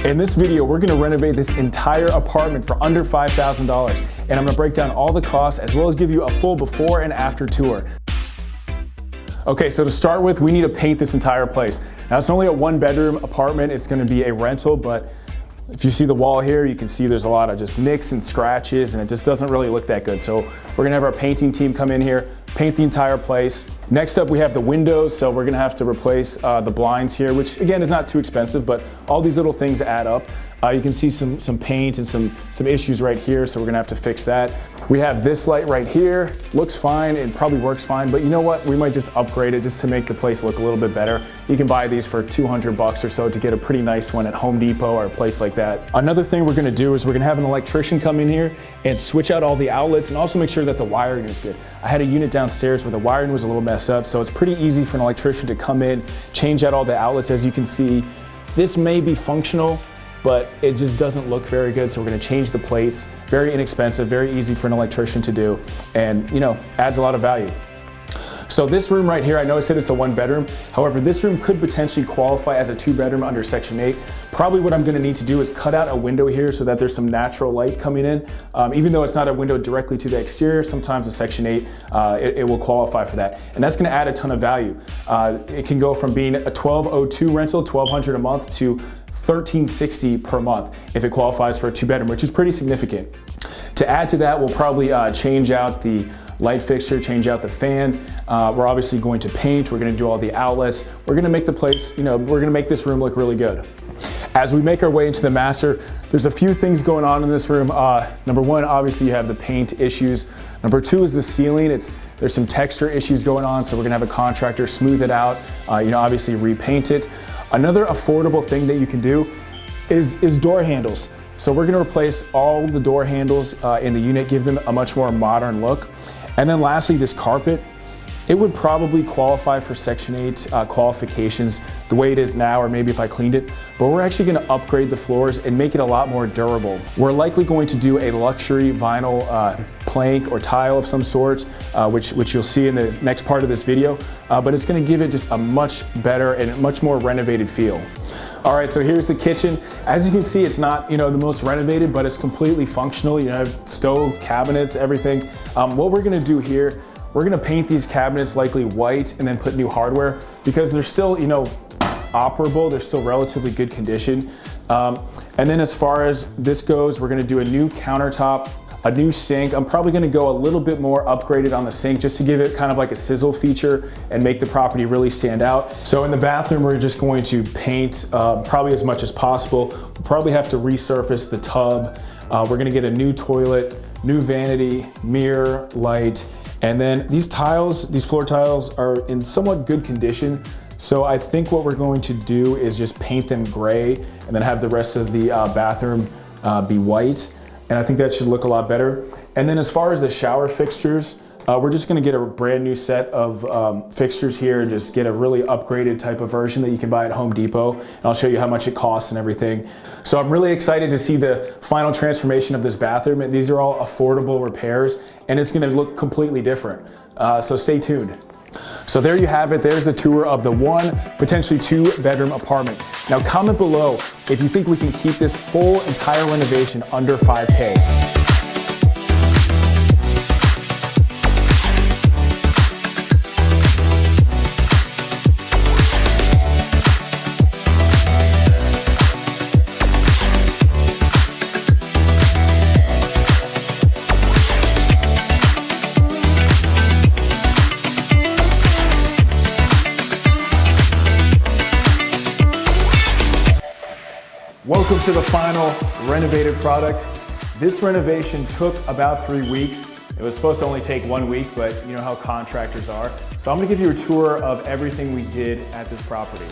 In this video, we're gonna renovate this entire apartment for under $5,000, and I'm gonna break down all the costs as well as give you a full before and after tour. Okay, so to start with, we need to paint this entire place. Now it's only a 1-bedroom apartment, it's gonna be a rental, but if you see the wall here, you can see there's a lot of just nicks and scratches, and it just doesn't really look that good. So we're gonna have our painting team come in here, paint the entire place. Next up, we have the windows. So we're gonna have to replace the blinds here, which again is not too expensive, but all these little things add up. You can see some paint and some issues right here, so we're gonna have to fix that. We have this light right here, looks fine, it probably works fine, but you know what? We might just upgrade it just to make the place look a little bit better. You can buy these for 200 bucks or so to get a pretty nice one at Home Depot or a place like that. Another thing we're gonna do is we're gonna have an electrician come in here and switch out all the outlets and also make sure that the wiring is good. I had a unit downstairs where the wiring was a little messed up, so it's pretty easy for an electrician to come in, change out all the outlets. As you can see, this may be functional, but it just doesn't look very good, so we're gonna change the plates. Very inexpensive, very easy for an electrician to do, and adds a lot of value. So this room right here, I know I said it's a 1-bedroom. However, this room could potentially qualify as a 2-bedroom under Section 8. Probably what I'm gonna need to do is cut out a window here so that there's some natural light coming in. Even though it's not a window directly to the exterior, sometimes a Section 8, it will qualify for that. And that's gonna add a ton of value. It can go from being a 1202 rental, $1,200 a month, to $1,360 per month if it qualifies for a 2-bedroom, which is pretty significant. To add to that, we'll probably change out the light fixture, change out the fan. We're obviously going to paint, we're gonna do all the outlets. We're gonna make the place, we're gonna make this room look really good. As we make our way into the master, there's a few things going on in this room. Number one, obviously you have the paint issues. Number two is the ceiling. There's some texture issues going on, so we're gonna have a contractor smooth it out, obviously repaint it. Another affordable thing that you can do is door handles. So we're gonna replace all the door handles in the unit, give them a much more modern look. And then lastly, this carpet, it would probably qualify for Section 8 qualifications the way it is now, or maybe if I cleaned it, but we're actually gonna upgrade the floors and make it a lot more durable. We're likely going to do a luxury vinyl plank or tile of some sort, which you'll see in the next part of this video, but it's gonna give it just a much better and much more renovated feel. All right, so here's the kitchen. As you can see, it's not the most renovated, but it's completely functional. You have stove, cabinets, everything. What we're gonna do here, we're gonna paint these cabinets likely white and then put new hardware because they're still operable, they're still relatively good condition. And then as far as this goes, we're gonna do a new countertop, a new sink. I'm probably gonna go a little bit more upgraded on the sink just to give it kind of like a sizzle feature and make the property really stand out. So in the bathroom, we're just going to paint probably as much as possible. We'll probably have to resurface the tub. We're gonna get a new toilet, new vanity, mirror, light, and then these floor tiles are in somewhat good condition. So I think what we're going to do is just paint them gray and then have the rest of the bathroom be white. And I think that should look a lot better. And then as far as the shower fixtures, we're just gonna get a brand new set of fixtures here and just get a really upgraded type of version that you can buy at Home Depot. And I'll show you how much it costs and everything. So I'm really excited to see the final transformation of this bathroom. And these are all affordable repairs and it's gonna look completely different. So stay tuned. So there you have it. There's the tour of the 1, potentially 2-bedroom apartment. Now comment below if you think we can keep this full entire renovation under $5K. Welcome to the final renovated product. This renovation took about 3 weeks. It was supposed to only take 1 week, but you know how contractors are. So I'm gonna give you a tour of everything we did at this property.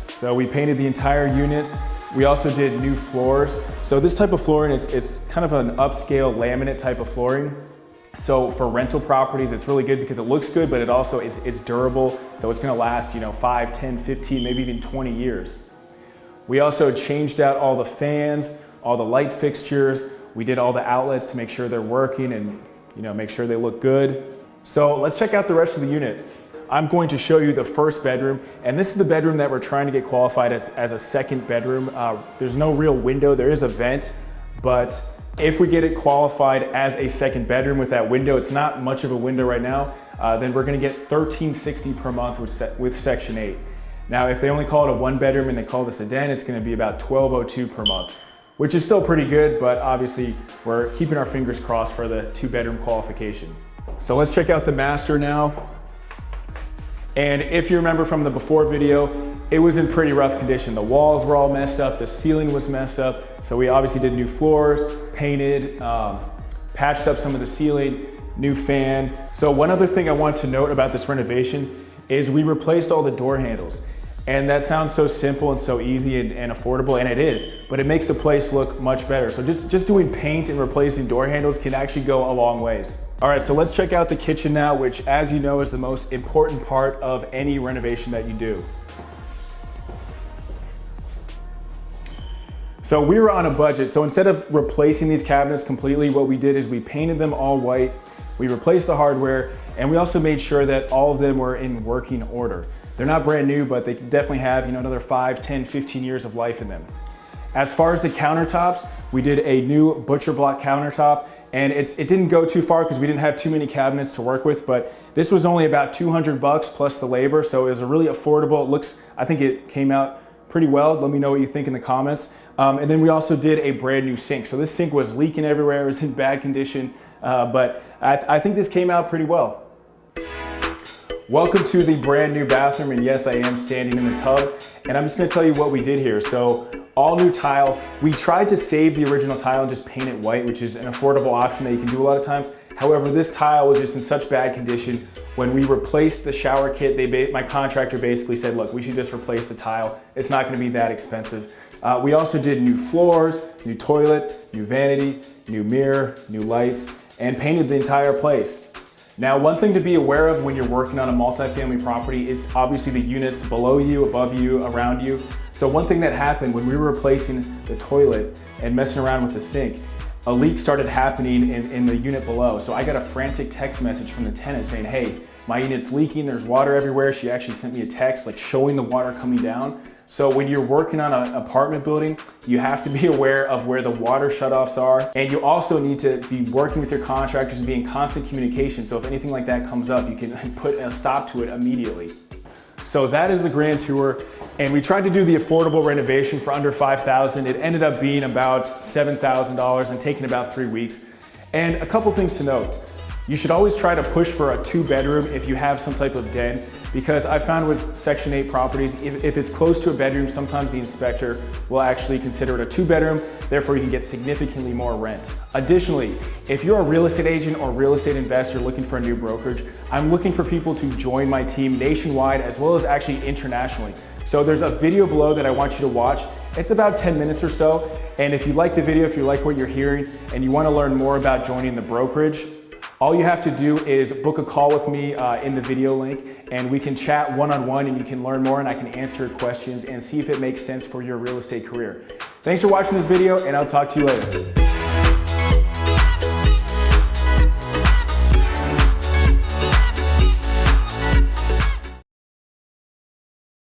So we painted the entire unit. We also did new floors. So this type of flooring, it's kind of an upscale laminate type of flooring. So for rental properties, it's really good because it looks good, but it also it's durable. So it's gonna last 5, 10, 15, maybe even 20 years. We also changed out all the fans, all the light fixtures. We did all the outlets to make sure they're working and make sure they look good. So let's check out the rest of the unit. I'm going to show you the first bedroom, and this is the bedroom that we're trying to get qualified as a second bedroom. There's no real window, there is a vent, but if we get it qualified as a second bedroom with that window, it's not much of a window right now, then we're gonna get $1,360 per month with Section 8. Now, if they only call it a one bedroom and they call this a den, it's gonna be about $1,202 per month, which is still pretty good, but obviously we're keeping our fingers crossed for the 2-bedroom qualification. So let's check out the master now. And if you remember from the before video, it was in pretty rough condition. The walls were all messed up, the ceiling was messed up. So we obviously did new floors, painted, patched up some of the ceiling, new fan. So one other thing I want to note about this renovation is we replaced all the door handles. And that sounds so simple and so easy and affordable, and it is, but it makes the place look much better. So just doing paint and replacing door handles can actually go a long ways. All right, so let's check out the kitchen now, which, as you know, is the most important part of any renovation that you do. So we were on a budget, so instead of replacing these cabinets completely, what we did is we painted them all white, we replaced the hardware, and we also made sure that all of them were in working order. They're not brand new, but they definitely have, another 5, 10, 15 years of life in them. As far as the countertops, we did a new butcher block countertop, and it didn't go too far because we didn't have too many cabinets to work with, but this was only about $200 plus the labor, so it was a really affordable. I think it came out pretty well. Let me know what you think in the comments. And then we also did a brand new sink. So this sink was leaking everywhere, it was in bad condition, but I think this came out pretty well. Welcome to the brand new bathroom, and yes, I am standing in the tub, and I'm just gonna tell you what we did here. So all new tile. We tried to save the original tile and just paint it white, which is an affordable option that you can do a lot of times. However, this tile was just in such bad condition. When we replaced the shower kit, my contractor basically said, look, we should just replace the tile. It's not gonna be that expensive. We also did new floors, new toilet, new vanity, new mirror, new lights, and painted the entire place. Now, one thing to be aware of when you're working on a multifamily property is obviously the units below you, above you, around you. So one thing that happened when we were replacing the toilet and messing around with the sink, a leak started happening in the unit below. So I got a frantic text message from the tenant saying, hey, my unit's leaking, there's water everywhere. She actually sent me a text showing the water coming down. So when you're working on an apartment building, you have to be aware of where the water shutoffs are. And you also need to be working with your contractors and be in constant communication. So if anything like that comes up, you can put a stop to it immediately. So that is the grand tour. And we tried to do the affordable renovation for under $5,000. It ended up being about $7,000 and taking about 3 weeks. And a couple things to note. You should always try to push for a 2-bedroom if you have some type of den, because I found with Section 8 properties, if it's close to a bedroom, sometimes the inspector will actually consider it a 2-bedroom, therefore you can get significantly more rent. Additionally, if you're a real estate agent or real estate investor looking for a new brokerage, I'm looking for people to join my team nationwide as well as actually internationally. So there's a video below that I want you to watch. It's about 10 minutes or so, and if you like the video, if you like what you're hearing, and you want to learn more about joining the brokerage, all you have to do is book a call with me in the video link, and we can chat one-on-one and you can learn more and I can answer your questions and see if it makes sense for your real estate career. Thanks for watching this video, and I'll talk to you later.